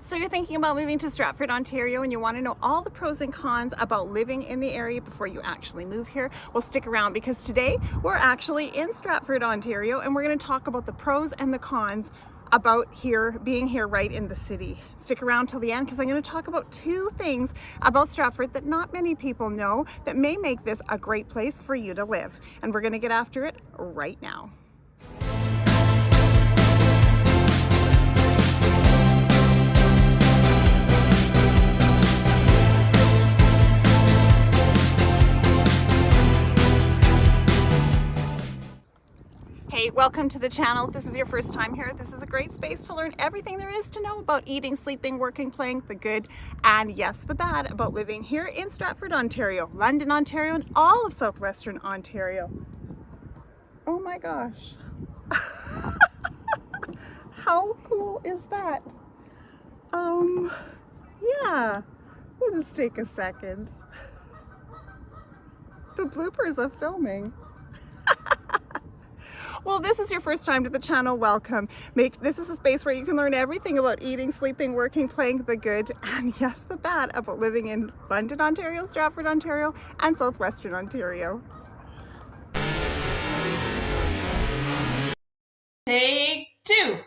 So you're thinking about moving to Stratford, Ontario, and you want to know all the pros and cons about living in the area before you actually move here? Well, stick around because today we're actually in Stratford, Ontario, and we're going to talk about the pros and the cons about being here right in the city. Stick around till the end because I'm going to talk about two things about Stratford that not many people know that may make this a great place for you to live. And we're going to get after it right now. Hey, welcome to the channel. If this is your first time here, this is a great space to learn everything there is to know about eating, sleeping, working, playing, the good, and yes, the bad about living here in Stratford, Ontario, London, Ontario, and all of Southwestern Ontario. Oh my gosh. How cool is that? Yeah, we'll just take a second. The bloopers of filming. Well, this is your first time to the channel, welcome. This is a space where you can learn everything about eating, sleeping, working, playing, the good, and yes, the bad about living in London, Ontario, Stratford, Ontario, and Southwestern Ontario. Take two.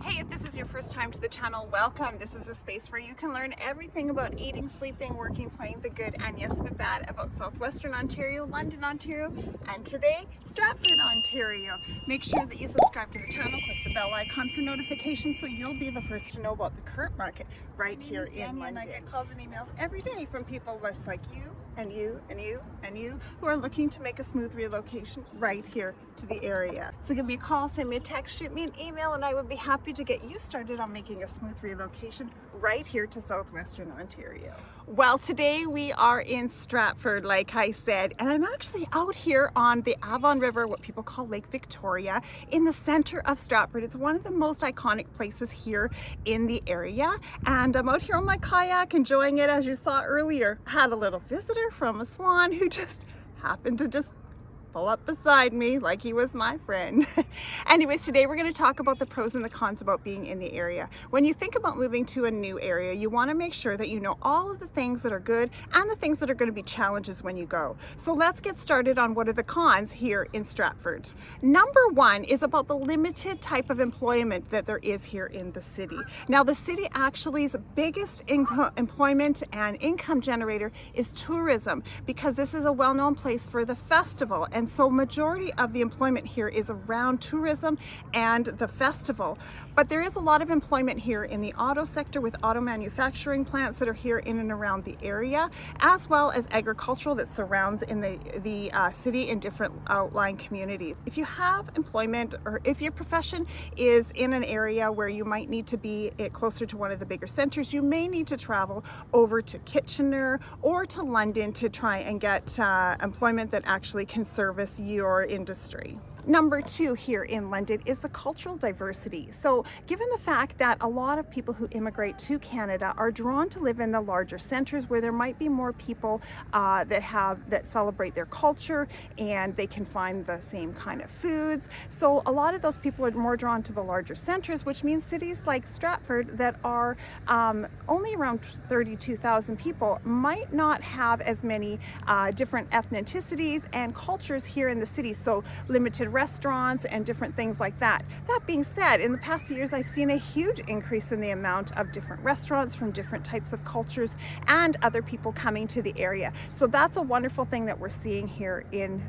Hey, if this is your first time to the channel, welcome. This is a space where you can learn everything about eating, sleeping, working, playing, the good, and yes, the bad about Southwestern Ontario, London, Ontario, and today, Stratford, Ontario. Make sure that you subscribe to the channel, click the bell icon for notifications so you'll be the first to know about the current market right here in London. I get calls and emails every day from people just like you and you and you and you who are looking to make a smooth relocation right here to the area. So give me a call, send me a text, shoot me an email, and I would be happy to get you started on making a smooth relocation right here to Southwestern Ontario. Well, today we are in Stratford, like I said, and I'm actually out here on the Avon River, what people call Lake Victoria, in the center of Stratford. It's one of the most iconic places here in the area, and I'm out here on my kayak enjoying it. As you saw earlier, had a little visitor from a swan who just happened to pull up beside me like he was my friend. Anyways, today we're going to talk about the pros and the cons about being in the area. When you think about moving to a new area, you want to make sure that you know all of the things that are good and the things that are going to be challenges when you go. So let's get started on what are the cons here in Stratford. Number one is about the limited type of employment that there is here in the city. Now, the city actually's biggest employment and income generator is tourism, because this is a well-known place for the festival. And so majority of the employment here is around tourism and the festival. But there is a lot of employment here in the auto sector with auto manufacturing plants that are here in and around the area, as well as agricultural that surrounds in the city in different outlying communities. If you have employment, or if your profession is in an area where you might need to be closer to one of the bigger centers, you may need to travel over to Kitchener or to London to try and get employment that actually can service your industry. Number two here in London is the cultural diversity. So given the fact that a lot of people who immigrate to Canada are drawn to live in the larger centers where there might be more people that celebrate their culture and they can find the same kind of foods. So a lot of those people are more drawn to the larger centers, which means cities like Stratford that are only around 32,000 people might not have as many different ethnicities and cultures here in the city. So limited restaurants and different things like that. That being said, in the past years, I've seen a huge increase in the amount of different restaurants from different types of cultures and other people coming to the area. So that's a wonderful thing that we're seeing here in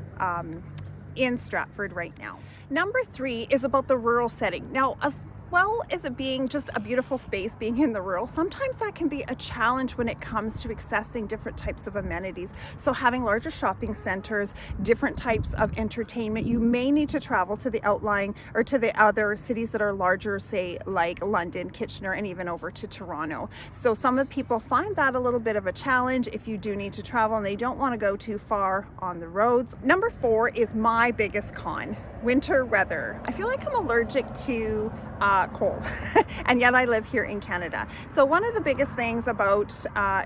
Stratford right now. Number three is about the rural setting. Now, as well as it being just a beautiful space, being in the rural, sometimes that can be a challenge when it comes to accessing different types of amenities. So having larger shopping centers, different types of entertainment, you may need to travel to the outlying or to the other cities that are larger, say like London, Kitchener, and even over to Toronto. So some of the people find that a little bit of a challenge if you do need to travel and they don't want to go too far on the roads. Number four is my biggest con: winter weather. I feel like I'm allergic to cold and yet I live here in Canada. So one of the biggest things about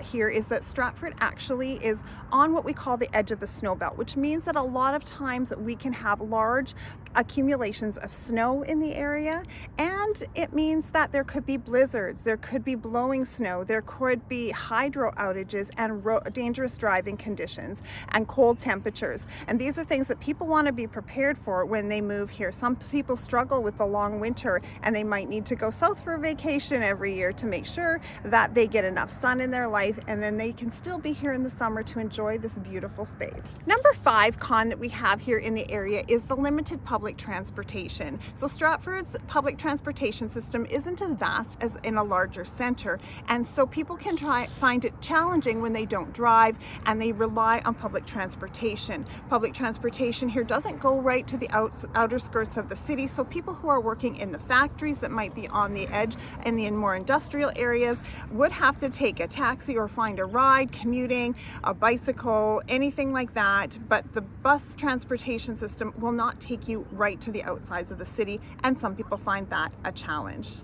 here is that Stratford actually is on what we call the edge of the snow belt, which means that a lot of times we can have large accumulations of snow in the area, and it means that there could be blizzards, there could be blowing snow, there could be hydro outages and dangerous driving conditions and cold temperatures. And these are things that people want to be prepared for when they move here. Some people struggle with the long winter and they might need to go south for a vacation every year to make sure that they get enough sun in their life, and then they can still be here in the summer to enjoy this beautiful space. Number 5 con that we have here in the area is the limited public transportation. So Stratford's public transportation system isn't as vast as in a larger center, and so people can find it challenging when they don't drive and they rely on public transportation. Public transportation here doesn't go right to the outer skirts of the city, so people who are working in the factories that might be on the edge in the more industrial areas would have to take a taxi or find a ride, commuting, a bicycle, anything like that. But the bus transportation system will not take you right to the outsides of the city, and some people find that a challenge.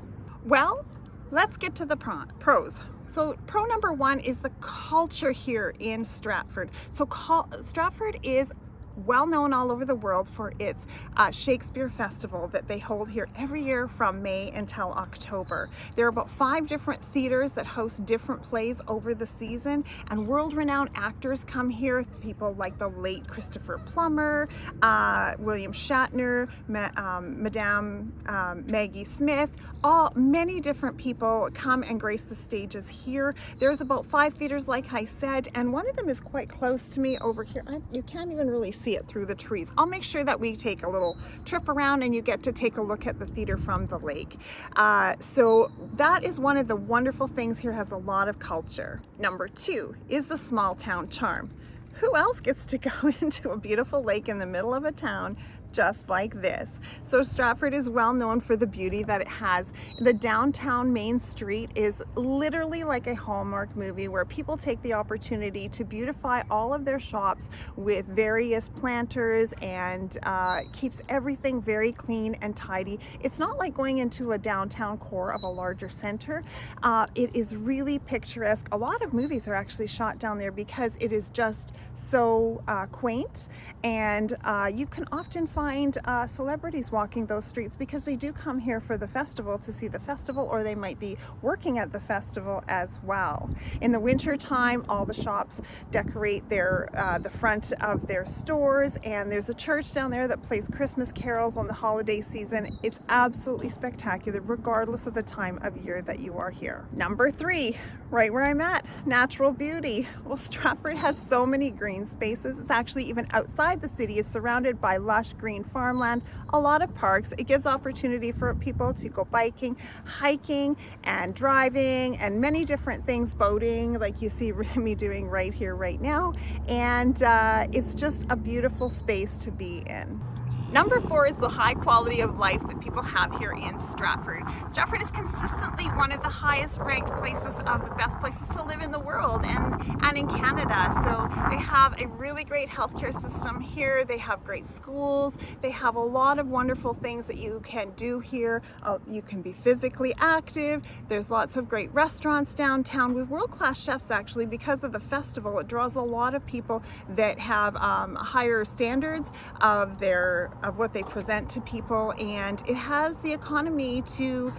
Well, let's get to the pros. So pro number 1 is the culture here in Stratford. So Stratford is well known all over the world for its Shakespeare Festival that they hold here every year from May until October. There are about 5 different theaters that host different plays over the season, and world-renowned actors come here, people like the late Christopher Plummer, William Shatner, Madame Maggie Smith. Many different people come and grace the stages here. There's about 5 theaters, like I said, and one of them is quite close to me over here. You can't even really see it through the trees. I'll make sure that we take a little trip around and you get to take a look at the theater from the lake. So that is one of the wonderful things here, has a lot of culture. Number 2 is the small town charm. Who else gets to go into a beautiful lake in the middle of a town just like this? So Stratford is well known for the beauty that it has. The downtown main street is literally like a Hallmark movie, where people take the opportunity to beautify all of their shops with various planters, and keeps everything very clean and tidy. It's not like going into a downtown core of a larger center. It is really picturesque. A lot of movies are actually shot down there because it is just so quaint, and you can often find celebrities walking those streets because they do come here for the festival, to see the festival, or they might be working at the festival as well. In the winter time, all the shops decorate the front of their stores, and there's a church down there that plays Christmas carols on the holiday season. It's absolutely spectacular regardless of the time of year that you are here. Number 3, right where I'm at, natural beauty. Well, Stratford has so many green spaces. It's actually, even outside the city, is surrounded by lush green farmland, a lot of parks. It gives opportunity for people to go biking, hiking, and driving, and many different things, boating, like you see me doing right here, right now. And it's just a beautiful space to be in. Number 4 is the high quality of life that people have here in Stratford. Stratford is consistently one of the highest ranked places, of the best places to live in the world and in Canada. So they have a really great healthcare system here. They have great schools. They have a lot of wonderful things that you can do here. You can be physically active. There's lots of great restaurants downtown with world-class chefs, actually. Because of the festival, it draws a lot of people that have higher standards of what they present to people, and it has the economy to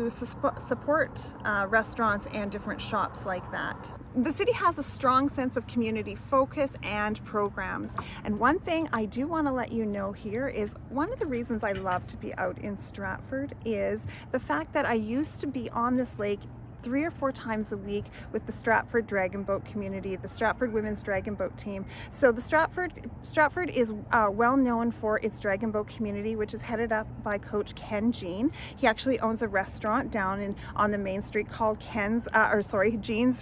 support restaurants and different shops like that. The city has a strong sense of community focus and programs. And one thing I do want to let you know here is, one of the reasons I love to be out in Stratford is the fact that I used to be on this lake 3 or 4 times a week with the Stratford Dragon Boat community, the Stratford Women's Dragon Boat team. So the Stratford is well known for its Dragon Boat community, which is headed up by Coach Ken Jean. He actually owns a restaurant down on the main street called Jean's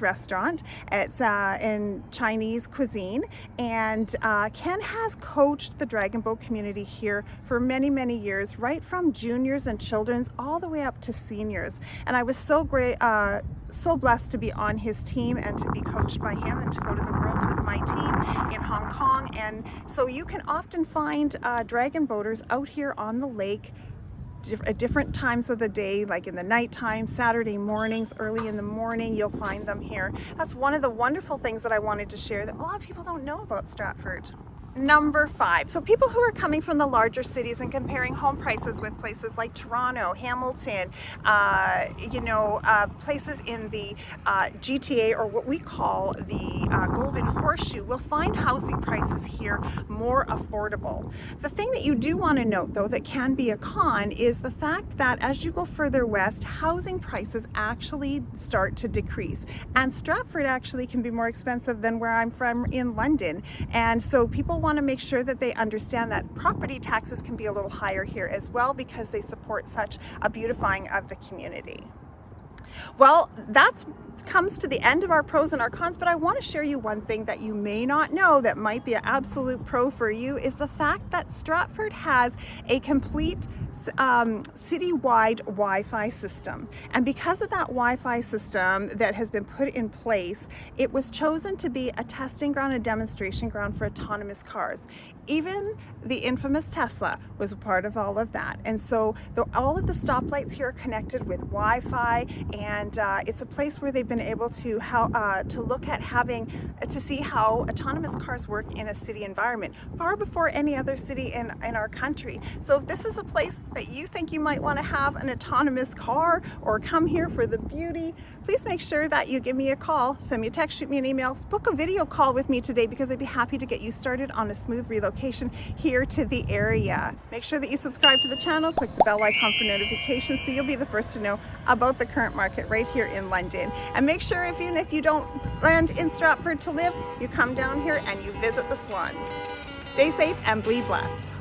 Restaurant. It's in Chinese cuisine, and Ken has coached the Dragon Boat community here for many, many years, right from juniors and children's all the way up to seniors. And I was so blessed to be on his team and to be coached by him, and to go to the Worlds with my team in Hong Kong. And so you can often find dragon boaters out here on the lake at different times of the day, like in the nighttime, Saturday mornings, early in the morning, you'll find them here. That's one of the wonderful things that I wanted to share that a lot of people don't know about Stratford. Number 5, so people who are coming from the larger cities and comparing home prices with places like Toronto, Hamilton, places in the GTA, or what we call the Golden Horseshoe, will find housing prices here more affordable. The thing that you do want to note, though, that can be a con is the fact that as you go further west, housing prices actually start to decrease. And Stratford actually can be more expensive than where I'm from in London. And so people want to make sure that they understand that property taxes can be a little higher here as well, because they support such a beautifying of the community. Well, that comes to the end of our pros and our cons, but I want to share you one thing that you may not know that might be an absolute pro for you, is the fact that Stratford has a complete citywide Wi-Fi system. And because of that Wi-Fi system that has been put in place, it was chosen to be a testing ground, a demonstration ground for autonomous cars. Even the infamous Tesla was a part of all of that. And so all of the stoplights here are connected with Wi-Fi, and it's a place where they've been able to look at to see how autonomous cars work in a city environment far before any other city in our country. So if this is a place that you think you might want to have an autonomous car or come here for the beauty, please make sure that you give me a call, send me a text, shoot me an email, book a video call with me today, because I'd be happy to get you started on a smooth relocation here to the area. Make sure that you subscribe to the channel, click the bell icon for notifications so you'll be the first to know about the current market right here in London. And make sure, even if you don't land in Stratford to live, you come down here and you visit the Swans. Stay safe and be blessed.